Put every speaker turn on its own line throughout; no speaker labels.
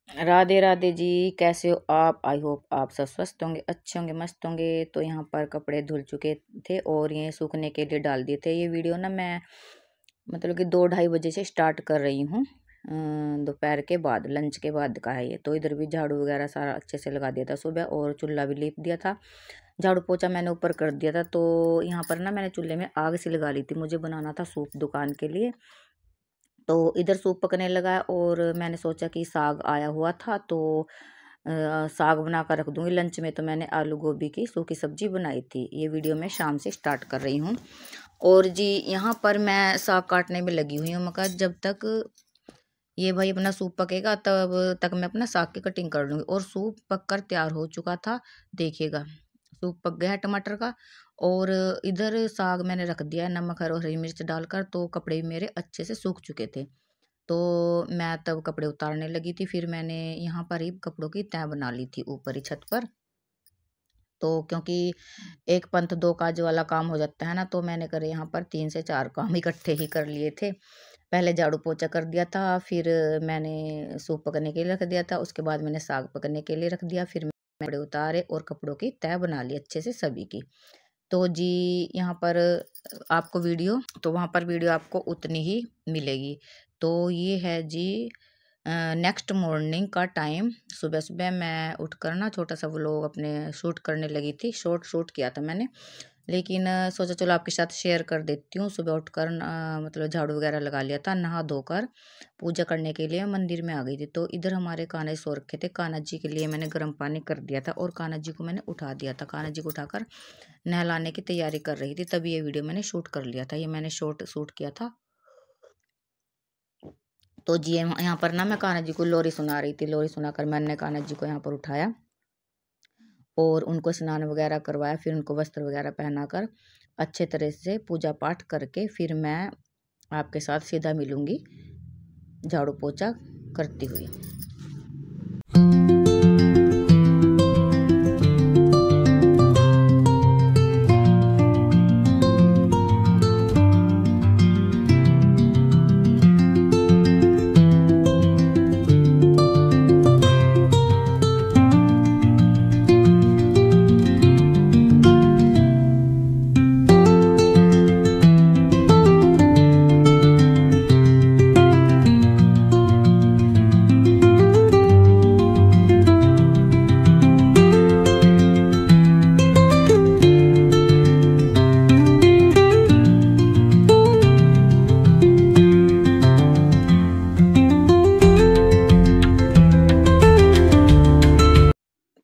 राधे राधे जी। कैसे हो आप? आई होप आप सब स्वस्थ होंगे, अच्छे होंगे, मस्त होंगे। तो यहाँ पर कपड़े धुल चुके थे और ये सूखने के लिए डाल दिए थे। ये वीडियो ना मैं मतलब कि 2-2:30 बजे से स्टार्ट कर रही हूँ। दोपहर के बाद, लंच के बाद का है ये। तो इधर भी झाड़ू वगैरह सारा अच्छे से लगा दिया था सुबह और चूल्हा भी लीप दिया था। झाड़ू पोछा मैंने ऊपर कर दिया था। तो यहाँ पर ना मैंने चूल्हे में आग से लगा ली थी, मुझे बनाना था सूप दुकान के लिए। तो इधर सूप पकने लगा है और मैंने सोचा कि साग आया हुआ था तो साग बना कर रख दूंगी। लंच में तो मैंने आलू गोभी की सूखी सब्जी बनाई थी। ये वीडियो मैं शाम से स्टार्ट कर रही हूँ। और जी यहाँ पर मैं साग काटने में लगी हुई हूँ। मगर जब तक ये भाई अपना सूप पकेगा तब तक मैं अपना साग की कटिंग कर लूँगी। और सूप पक कर तैयार हो चुका था, देखिएगा सूप पक गया है टमाटर का। और इधर साग मैंने रख दिया है नमक और हरी मिर्च डालकर। तो कपड़े भी मेरे अच्छे से सूख चुके थे। तो मैं तब कपड़े उतारने लगी थी। फिर मैंने यहाँ पर ही कपड़ों की तह बना ली थी ऊपर ही छत पर। तो क्योंकि एक पंथ दो काज वाला काम हो जाता है ना, तो मैंने करे यहाँ पर 3 से 4 काम इकट्ठे ही कर लिए थे। पहले झाड़ू पोछा कर दिया था, फिर मैंने सूप पकने के लिए रख दिया था, उसके बाद मैंने साग पकने के लिए रख दिया, फिर मैंने कपड़े उतारे और कपड़ों की तह बना ली अच्छे से सभी की। तो जी यहाँ पर आपको वीडियो, तो वहाँ पर वीडियो आपको उतनी ही मिलेगी। तो ये है जी नेक्स्ट मॉर्निंग का टाइम। सुबह सुबह मैं उठकर ना छोटा सा व्लॉग अपने शूट करने लगी थी। शॉर्ट शूट किया था मैंने, लेकिन सोचा चलो आपके साथ शेयर कर देती हूँ। सुबह उठकर मतलब झाड़ू वगैरह लगा लिया था, नहा धोकर पूजा करने के लिए मंदिर में आ गई थी। तो इधर हमारे कान्हा जी सो रखे थे। कान्हा जी के लिए मैंने गर्म पानी कर दिया था और कान्हा जी को मैंने उठा दिया था। कान्हा जी को उठाकर नहलाने की तैयारी कर रही थी, तभी ये वीडियो मैंने शूट कर लिया था। ये मैंने शॉर्ट शूट किया था। तो जी यहाँ पर ना मैं कान्हा जी को लोरी सुना रही थी। लोरी सुनाकर मैंने कान्हा जी को यहाँ पर उठाया और उनको स्नान वगैरह करवाया। फिर उनको वस्त्र वगैरह पहनाकर अच्छे तरह से पूजा पाठ करके फिर मैं आपके साथ सीधा मिलूंगी झाड़ू पोछा करती हुई।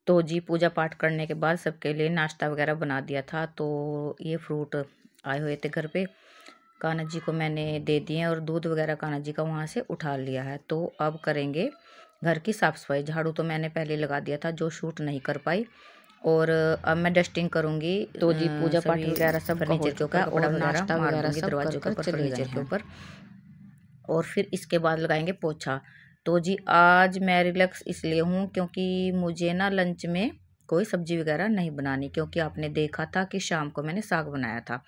तो जी पूजा पाठ करने के बाद सबके लिए नाश्ता वगैरह बना दिया था। तो ये फ्रूट आए हुए थे घर पे, कान्हा जी को मैंने दे दिए और दूध वगैरह कान्हा जी का वहाँ से उठा लिया है। तो अब करेंगे घर की साफ़ सफाई। झाड़ू तो मैंने पहले लगा दिया था, जो शूट नहीं कर पाई। और अब मैं डस्टिंग करूँगी। तो जी पूजा पाठ वगैरह सब हो चुका है और नाश्ता वगैरह सब दरवाजे के ऊपर, फर्नीचर के ऊपर। और फिर इसके बाद लगाएंगे पोछा। तो जी आज मैं रिलैक्स इसलिए हूँ क्योंकि मुझे ना लंच में कोई सब्जी वगैरह नहीं बनानी, क्योंकि आपने देखा था कि शाम को मैंने साग बनाया था।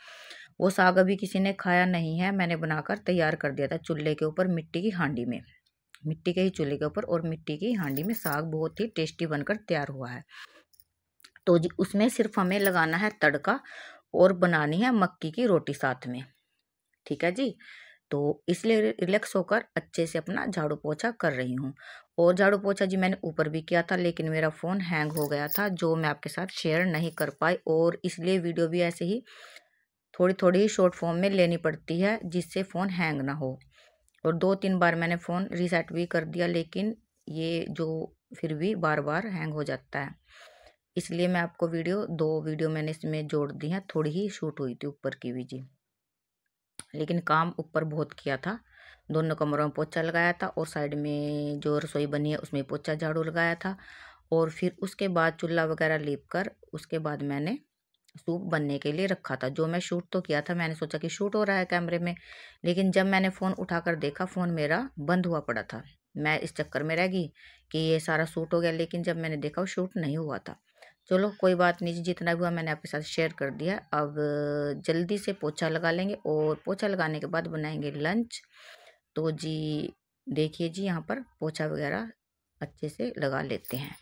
वो साग अभी किसी ने खाया नहीं है, मैंने बनाकर तैयार कर दिया था चूल्हे के ऊपर मिट्टी की हांडी में, मिट्टी के ही चूल्हे के ऊपर और मिट्टी की हांडी में साग बहुत ही टेस्टी बनकर तैयार हुआ है। तो जी उसमें सिर्फ हमें लगाना है तड़का और बनानी है मक्की की रोटी साथ में। ठीक है जी। तो इसलिए रिलैक्स होकर अच्छे से अपना झाड़ू पोछा कर रही हूँ। और झाड़ू पोछा जी मैंने ऊपर भी किया था, लेकिन मेरा फ़ोन हैंग हो गया था, जो मैं आपके साथ शेयर नहीं कर पाई। और इसलिए वीडियो भी ऐसे ही थोड़ी थोड़ी ही शॉर्ट फॉर्म में लेनी पड़ती है, जिससे फ़ोन हैंग ना हो। और 2-3 बार मैंने फ़ोन रीसेट भी कर दिया, लेकिन ये जो फिर भी बार बार हैंग हो जाता है। इसलिए मैं आपको दो वीडियो मैंने इसमें जोड़ दी हैं। थोड़ी ही शूट हुई थी ऊपर की भी जी, लेकिन काम ऊपर बहुत किया था। दोनों कमरों में पोछा लगाया था और साइड में जो रसोई बनी है उसमें पोछा झाड़ू लगाया था। और फिर उसके बाद चूल्हा वगैरह लीप कर उसके बाद मैंने सूप बनने के लिए रखा था। जो मैं शूट तो किया था, मैंने सोचा कि शूट हो रहा है कैमरे में, लेकिन जब मैंने फ़ोन उठाकर देखा फ़ोन मेरा बंद हुआ पड़ा था। मैं इस चक्कर में रह गई कि ये सारा शूट हो गया, लेकिन जब मैंने देखा वो शूट नहीं हुआ था। चलो कोई बात नहीं जी, जितना भी हुआ मैंने आपके साथ शेयर कर दिया। अब जल्दी से पोछा लगा लेंगे और पोछा लगाने के बाद बनाएंगे लंच। तो जी देखिए जी यहाँ पर पोछा वगैरह अच्छे से लगा लेते हैं।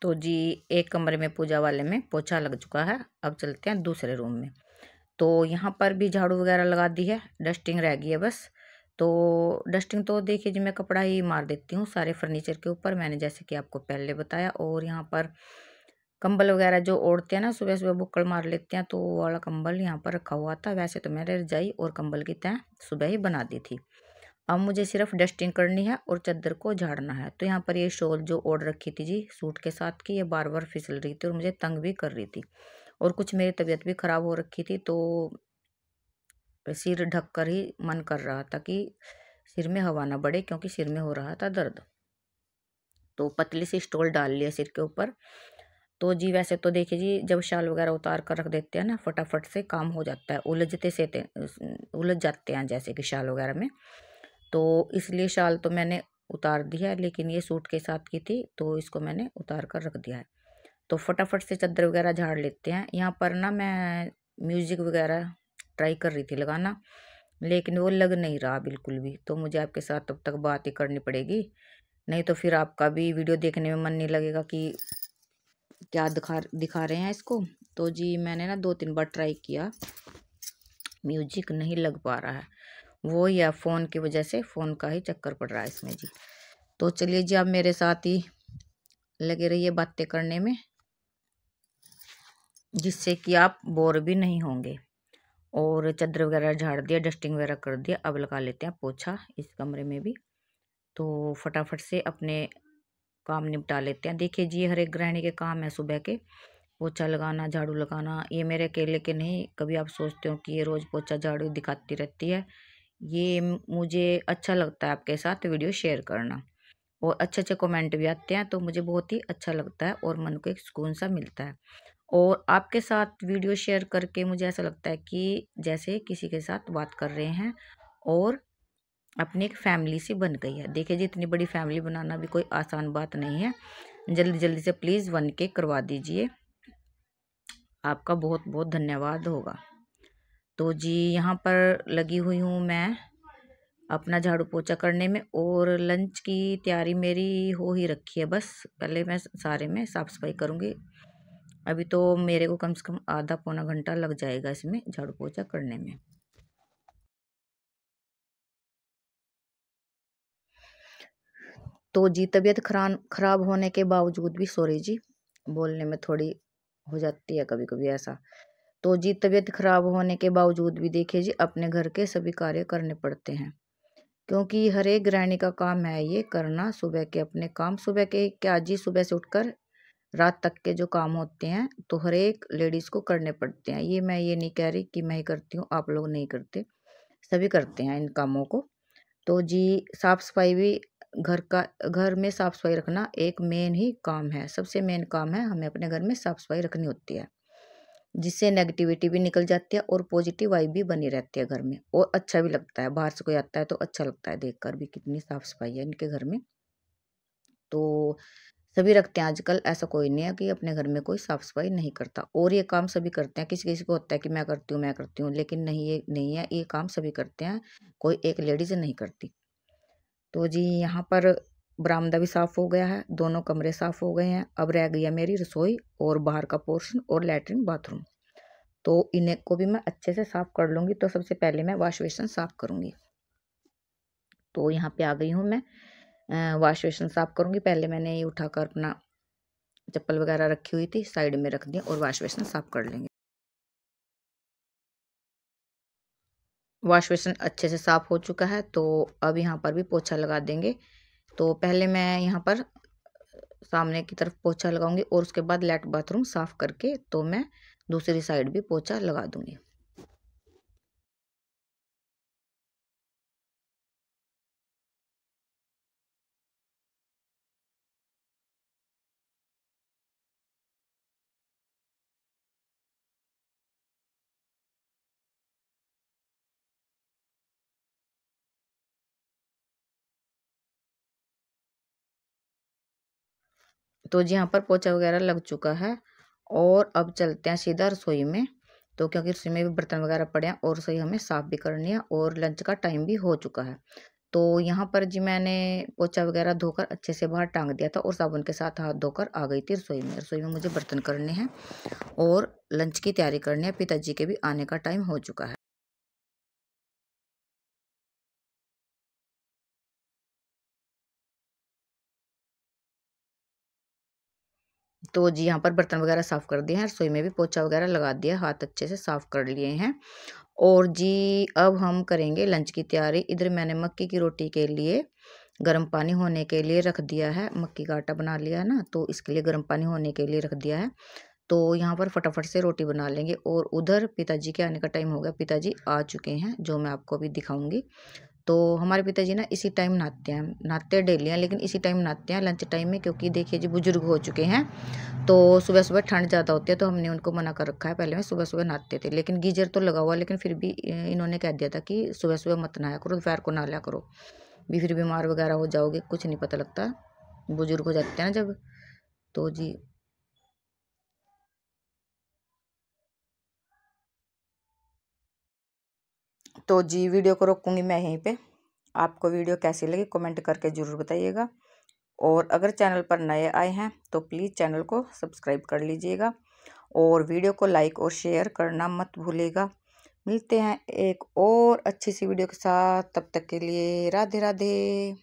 तो जी एक कमरे में पूजा वाले में पोछा लग चुका है। अब चलते हैं दूसरे रूम में। तो यहाँ पर भी झाड़ू वगैरह लगा दी है, डस्टिंग रह गई है बस। तो डस्टिंग तो देखिए जी मैं कपड़ा ही मार देती हूँ सारे फर्नीचर के ऊपर, मैंने जैसे कि आपको पहले बताया। और यहाँ पर कंबल वगैरह जो ओढ़ते हैं ना, सुबह सुबह बुक्कड़ मार लेते हैं, तो वो वाला कंबल यहाँ पर रखा हुआ था। वैसे तो मैंने रजाई और कंबल की तह सुबह ही बना दी थी। अब मुझे सिर्फ डस्टिंग करनी है और चादर को झाड़ना है। तो यहाँ पर ये शॉल जो ओढ़ रखी थी जी सूट के साथ की, ये बार बार फिसल रही थी और मुझे तंग भी कर रही थी। और कुछ मेरी तबीयत भी खराब हो रखी थी, तो सिर ढक कर ही मन कर रहा था कि सिर में हवा ना बढ़े, क्योंकि सिर में हो रहा था दर्द। तो पतली सी स्टोल डाल लिया सिर के ऊपर। तो जी वैसे तो देखिए जी जब शाल वगैरह उतार कर रख देते हैं ना, फटाफट से काम हो जाता है, उलझ जाते हैं जैसे कि शाल वगैरह में। तो इसलिए शाल तो मैंने उतार दिया है, लेकिन ये सूट के साथ की थी तो इसको मैंने उतार कर रख दिया है। तो फटाफट से चादर वगैरह झाड़ लेते हैं। यहाँ पर ना मैं म्यूजिक वगैरह ट्राई कर रही थी लगाना, लेकिन वो लग नहीं रहा बिल्कुल भी। तो मुझे आपके साथ तब तक बात ही करनी पड़ेगी, नहीं तो फिर आपका भी वीडियो देखने में मन नहीं लगेगा कि क्या दिखा रहे हैं इसको। तो जी मैंने ना 2-3 बार ट्राई किया, म्यूजिक नहीं लग पा रहा है। वो या फ़ोन की वजह से, फ़ोन का ही चक्कर पड़ रहा है इसमें जी। तो चलिए जी आप मेरे साथ ही लगे रहिए बातें करने में, जिससे कि आप बोर भी नहीं होंगे। और चादर वगैरह झाड़ दिया, डस्टिंग वगैरह कर दिया। अब लगा लेते हैं पोछा इस कमरे में भी। तो फटाफट से अपने काम निपटा लेते हैं। देखिए जी हर एक गृहिणी के काम है सुबह के, पोछा लगाना, झाड़ू लगाना। ये मेरे अकेले के नहीं, कभी आप सोचते हो कि ये रोज़ पोछा झाड़ू दिखाती रहती है। ये मुझे अच्छा लगता है आपके साथ वीडियो शेयर करना, और अच्छे अच्छे कमेंट भी आते हैं, तो मुझे बहुत ही अच्छा लगता है और मन को एक सुकून सा मिलता है। और आपके साथ वीडियो शेयर करके मुझे ऐसा लगता है कि जैसे किसी के साथ बात कर रहे हैं, और अपनी एक फैमिली सी बन गई है। देखिए जी इतनी बड़ी फैमिली बनाना भी कोई आसान बात नहीं है। जल्दी जल्दी से प्लीज़ 1K करवा दीजिए, आपका बहुत बहुत धन्यवाद होगा। तो जी यहाँ पर लगी हुई हूँ मैं अपना झाड़ू पोछा करने में, और लंच की तैयारी मेरी हो ही रखी है। बस पहले मैं सारे में साफ़ सफाई करूँगी। अभी तो मेरे को कम से कम आधा पौना घंटा लग जाएगा इसमें झाड़ू पोछा करने में। तो जी तबीयत खराब होने के बावजूद भी, सॉरी जी बोलने में थोड़ी हो जाती है कभी कभी ऐसा। तो जी तबीयत खराब होने के बावजूद भी देखिए जी अपने घर के सभी कार्य करने पड़ते हैं, क्योंकि हर एक गृहिणी का काम है ये करना। सुबह के अपने काम, सुबह के क्या जी, सुबह से उठकर रात तक के जो काम होते हैं तो हर एक लेडीज़ को करने पड़ते हैं। मैं ये नहीं कह रही कि मैं ही करती हूँ, आप लोग नहीं करते, सभी करते हैं इन कामों को। तो जी साफ सफाई भी, घर में साफ सफाई रखना एक मेन ही काम है, सबसे मेन काम है। हमें अपने घर में साफ सफाई रखनी होती है, जिससे नेगेटिविटी भी निकल जाती है और पॉजिटिव वाइब भी बनी रहती है घर में, और अच्छा भी लगता है। बाहर से कोई आता है तो अच्छा लगता है देखकर भी कितनी साफ सफाई है इनके घर में। तो सभी रखते हैं आजकल, ऐसा कोई नहीं है कि अपने घर में कोई साफ सफाई नहीं करता। और ये काम सभी करते हैं, किसी किसी को होता है कि मैं करती हूँ, लेकिन नहीं, ये नहीं है, ये काम सभी करते हैं, कोई एक लेडीज नहीं करती। तो जी यहाँ पर बरामदा भी साफ हो गया है, दोनों कमरे साफ हो गए हैं। अब रह गई है मेरी रसोई और बाहर का पोर्शन और लैट्रिन बाथरूम। तो इन्हें को भी मैं अच्छे से साफ कर लूँगी। तो सबसे पहले मैं वॉश बेसिन साफ करूँगी। तो यहाँ पे आ गई हूँ मैं, वॉश बेसिन साफ करूँगी। पहले मैंने ये उठाकर अपना चप्पल वगैरह रखी हुई थी, साइड में रख दिया, और वॉश बेसिन साफ कर लेंगे। वॉश बेसिन अच्छे से साफ हो चुका है, तो अब यहाँ पर भी पोछा लगा देंगे। तो पहले मैं यहाँ पर सामने की तरफ पोछा लगाऊंगी, और उसके बाद लेट बाथरूम साफ करके तो मैं दूसरी साइड भी पोछा लगा दूंगी। तो जी यहाँ पर पोछा वगैरह लग चुका है, और अब चलते हैं सीधा रसोई में। तो क्योंकि रसोई में भी बर्तन वगैरह पड़े हैं और रसोई हमें साफ भी करनी है, और लंच का टाइम भी हो चुका है। तो यहाँ पर जी मैंने पोछा वगैरह धोकर अच्छे से बाहर टांग दिया था और साबुन के साथ हाथ धोकर आ गई थी रसोई में। रसोई में मुझे बर्तन करने हैं और लंच की तैयारी करनी है। पिताजी के भी आने का टाइम हो चुका है। तो जी यहाँ पर बर्तन वगैरह साफ़ कर दिए हैं, रसोई में भी पोछा वगैरह लगा दिया, हाथ अच्छे से साफ़ कर लिए हैं। और जी अब हम करेंगे लंच की तैयारी। इधर मैंने मक्की की रोटी के लिए गर्म पानी होने के लिए रख दिया है। मक्की का आटा बना लिया है ना, तो इसके लिए गर्म पानी होने के लिए रख दिया है। तो यहाँ पर फटाफट से रोटी बना लेंगे। और उधर पिताजी के आने का टाइम हो गया, पिताजी आ चुके हैं, जो मैं आपको अभी दिखाऊंगी। तो हमारे पिताजी ना इसी टाइम नहाते हैं, नहाते डेली हैं लेकिन इसी टाइम नहाते हैं लंच टाइम में, क्योंकि देखिए जी बुजुर्ग हो चुके हैं। तो सुबह सुबह ठंड ज़्यादा होती है, तो हमने उनको मना कर रखा है। पहले में सुबह सुबह नहाते थे, लेकिन गीजर तो लगा हुआ, लेकिन फिर भी इन्होंने कह दिया था कि सुबह सुबह मत नहाया करो, दोपहर को नहा लिया करो, भी फिर बीमार वगैरह हो जाओगे, कुछ नहीं पता लगता, बुजुर्ग हो जाते हैं ना जब। तो जी वीडियो को रोकूंगी मैं यहीं पे। आपको वीडियो कैसी लगी कमेंट करके ज़रूर बताइएगा। और अगर चैनल पर नए आए हैं तो प्लीज़ चैनल को सब्सक्राइब कर लीजिएगा और वीडियो को लाइक और शेयर करना मत भूलिएगा। मिलते हैं एक और अच्छी सी वीडियो के साथ, तब तक के लिए राधे राधे।